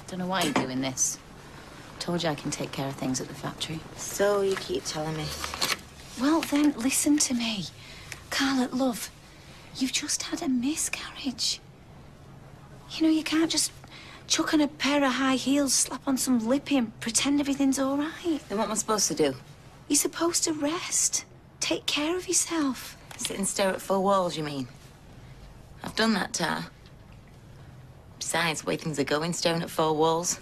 Don't know why you're doing this. Told you I can take care of things at the factory. So you keep telling me. Well, then, listen to me. Carla, love, you've just had a miscarriage. You know, you can't just chuck on a pair of high heels, slap on some lippy and pretend everything's all right. Then what am I supposed to do? You're supposed to rest. Take care of yourself. Sit and stare at four walls, you mean? I've done that, Tar. Besides, the way things are going, staring at four walls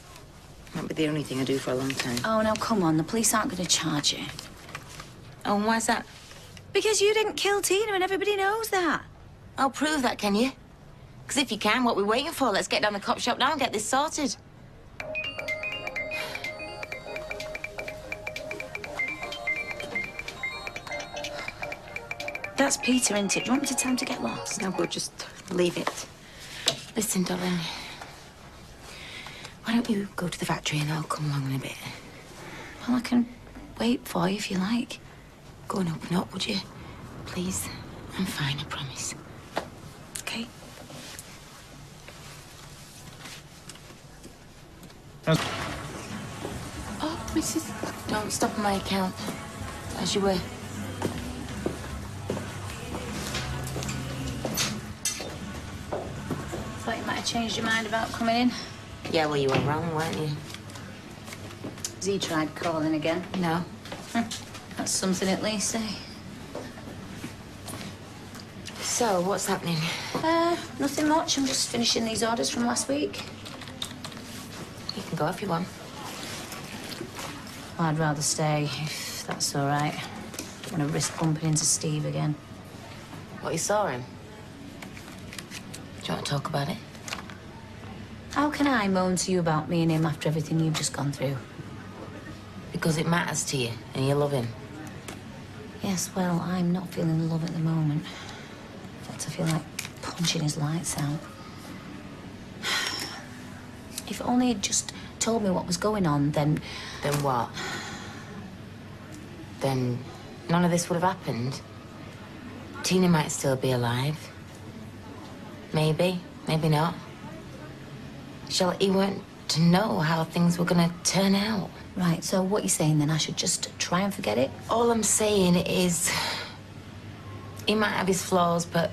won't be the only thing I do for a long time. Oh, now, come on. The police aren't going to charge you. Oh, and why's that? Because you didn't kill Tina and everybody knows that. I'll prove that, can you? Because if you can, what are we waiting for? Let's get down the cop shop now and get this sorted. That's Peter, isn't it? Do you want me to tell him to get lost? No, we'll just leave it. Listen, darling. Why don't you go to the factory and I'll come along in a bit? Well, I can wait for you if you like. Go and open up, would you? Please. I'm fine, I promise. Okay. Oh, Mrs. Don't stop on my account. As you were. Thought you might have changed your mind about coming in. Yeah, well, you were wrong, weren't you? Has he tried calling again? No. That's something at least, eh? So, what's happening? Nothing much. I'm just finishing these orders from last week. You can go if you want. Well, I'd rather stay, if that's all right. Don't want to risk bumping into Steve again. What, you saw him? Do you want to talk about it? How can I moan to you about me and him after everything you've just gone through? Because it matters to you and you love him. Yes, well, I'm not feeling love at the moment. In fact, I feel like punching his lights out. If only he'd just told me what was going on, then... Then what? Then none of this would have happened. Tina might still be alive. Maybe, maybe not. He weren't to know how things were gonna turn out. Right, so what you're saying then, I should just try and forget it? All I'm saying is, he might have his flaws, but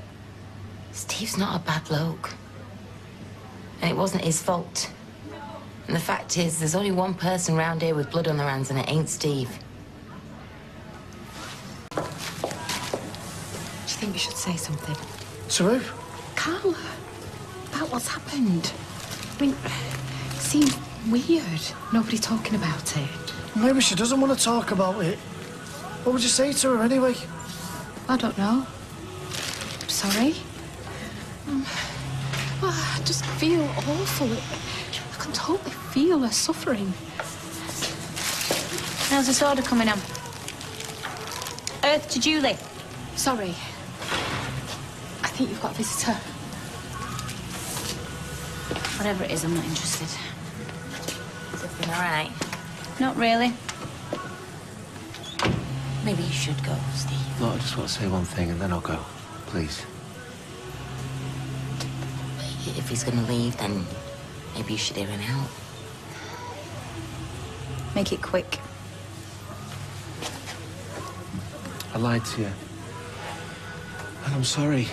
Steve's not a bad bloke. And it wasn't his fault. And the fact is, there's only one person round here with blood on their hands, and it ain't Steve. Do you think you should say something? To who? Carla, about what's happened. I mean, it seems weird, nobody talking about it. Maybe she doesn't want to talk about it. What would you say to her anyway? I don't know. I'm sorry. I just feel awful. I can totally feel her suffering. How's this order coming on? Earth to Julie. Sorry. I think you've got a visitor. Whatever it is, I'm not interested. Is everything all right? Not really. Maybe you should go, Steve. Look, I just want to say one thing and then I'll go. Please. If he's gonna leave, then maybe you should hear him out. Make it quick. I lied to you. And I'm sorry.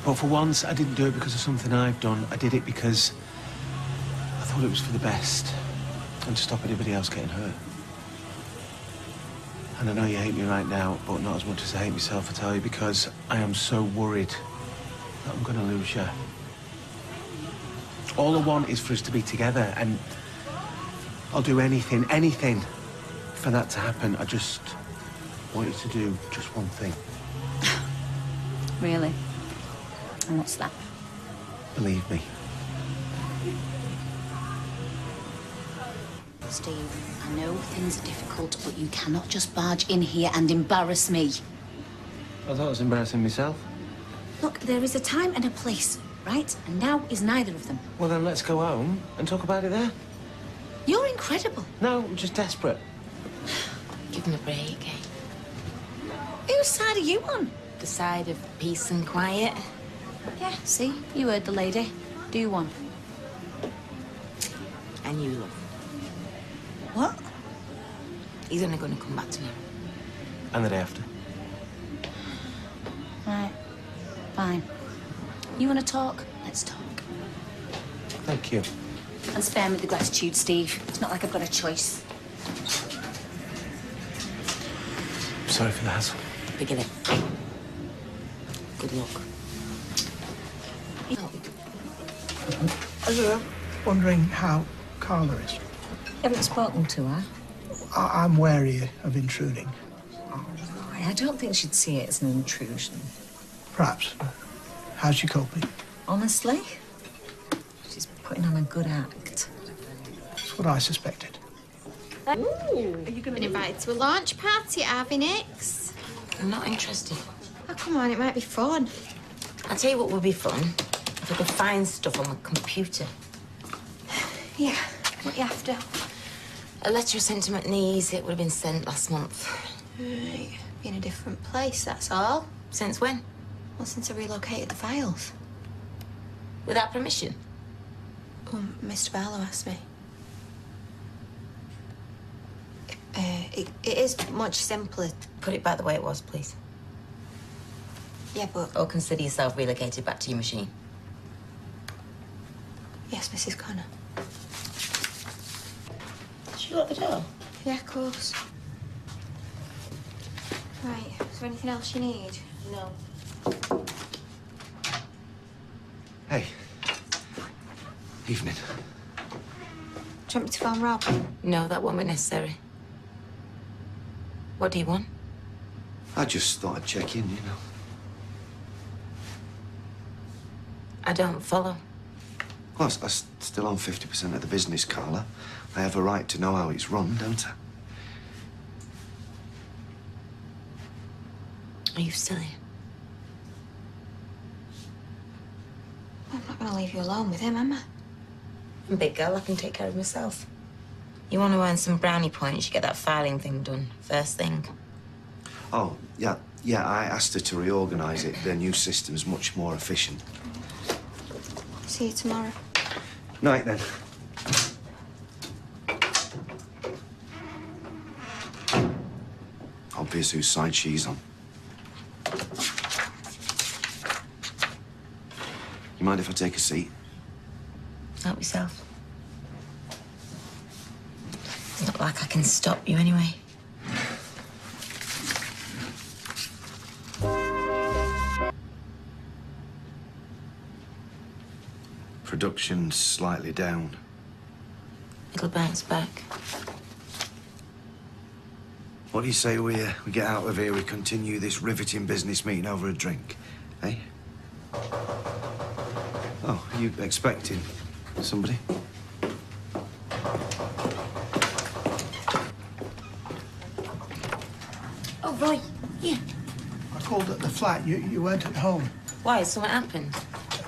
But for once, I didn't do it because of something I've done. I did it because I thought it was for the best and to stop anybody else getting hurt. And I know you hate me right now, but not as much as I hate myself, I tell you, because I am so worried that I'm going to lose you. All I want is for us to be together, and I'll do anything for that to happen. I just want you to do just one thing. Really? And what's that? Believe me. Steve, I know things are difficult, but you cannot just barge in here and embarrass me. I thought I was embarrassing myself. Look, there is a time and a place, right? And now is neither of them. Well, then let's go home and talk about it there. You're incredible. No, I'm just desperate. Give him a break, eh? Whose side are you on? The side of peace and quiet. Yeah, see? You heard the lady. Do one. And you, love. What? He's only going to come back tomorrow. And the day after. Right. Fine. You want to talk? Let's talk. Thank you. And spare me the gratitude, Steve. It's not like I've got a choice. Sorry for the hassle. Forget it. Good luck. I was wondering how Carla is. You haven't spoken to her? I'm wary of intruding. I don't think she'd see it as an intrusion. Perhaps. How's she coping? Honestly, she's putting on a good act. That's what I suspected. Ooh, are you been invited to a launch party at Harvey Nick's? I'm not interested. Oh, come on, it might be fun. I'll tell you what would be fun. If I could find stuff on my computer. Yeah, what you after? A letter of sentiment needs. It would have been sent last month. Right, be in a different place, that's all. Since when? Well, since I relocated the files. Without permission? Mr. Barlow asked me. It is much simpler. Put it back the way it was, please. Yeah, but... Or consider yourself relocated back to your machine. Yes, Mrs. Connor. Did you lock the door? Yeah, of course. Right, is there anything else you need? No. Hey. Evening. Do you want me to phone Rob? No, that won't be necessary. What do you want? I just thought I'd check in, you know. I don't follow. Well, I still own 50% of the business, Carla. I have a right to know how it's run, don't I? Are you still here? I'm not going to leave you alone with him, am I? I'm a big girl. I can take care of myself. You want to earn some brownie points, you get that filing thing done first thing. Oh, yeah, I asked her to reorganise it. Their new system's much more efficient. See you tomorrow. Night, then. Obvious whose side she's on. You mind if I take a seat? Help yourself. It's not like I can stop you anyway. Production's slightly down. It'll bounce back. What do you say we get out of here, we continue this riveting business meeting over a drink, eh? Oh, are you expecting somebody? Oh, Roy. Yeah. I called at the flat. You weren't at home. Why? Has something happened?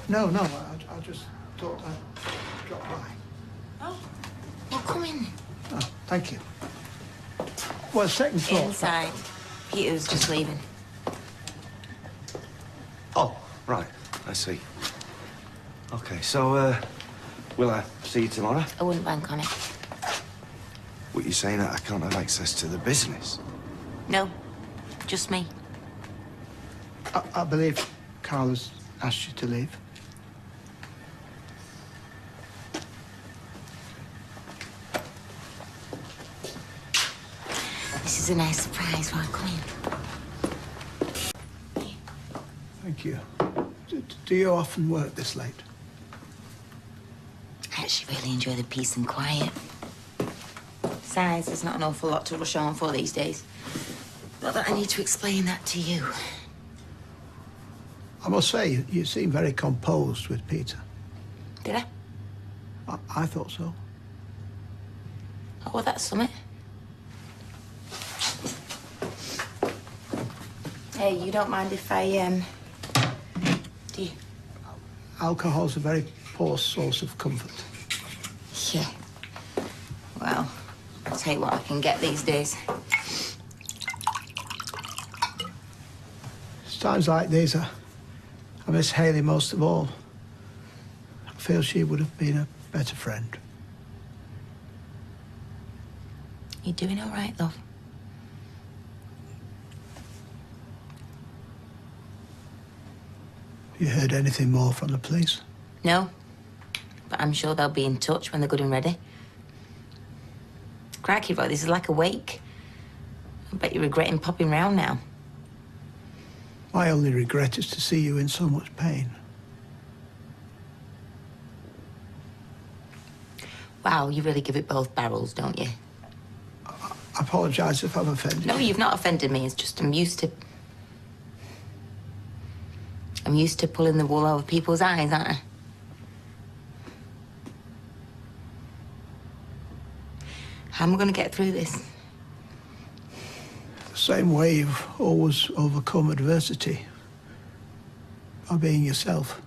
No, I just thought I'd drop by. Oh. Well, come in. Oh, thank you. Well, second floor. Inside. Peter's just leaving. Oh, right. I see. Okay, so, will I see you tomorrow? I wouldn't bank on it. What, you saying that I can't have access to the business? No. Just me. I believe Carla's asked you to leave. This is a nice surprise, Roy. Come in. Thank you. Do you often work this late? I actually really enjoy the peace and quiet. Besides, there's not an awful lot to rush on for these days. Not that I need to explain that to you. I must say, you seem very composed with Peter. Did I? I thought so. Oh, well, that's something. Hey, you don't mind if I, do you? Alcohol's a very poor source of comfort. Yeah. Well, I'll tell you what I can get these days. It's times like these I miss Hayley most of all. I feel she would have been a better friend. You doing all right, love? You heard anything more from the police? No, but I'm sure they'll be in touch when they're good and ready. Crikey, Roy, this is like a wake. I bet you're regretting popping round now. My only regret is to see you in so much pain. Wow, you really give it both barrels, don't you? I apologise if I've offended you. No, you've not offended me. It's just I'm used to pulling the wool over people's eyes, aren't I? How am I going to get through this? The same way you've always overcome adversity. By being yourself.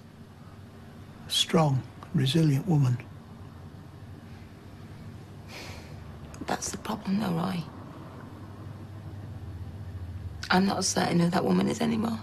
A strong, resilient woman. That's the problem, though, Roy. I'm not certain who that woman is anymore.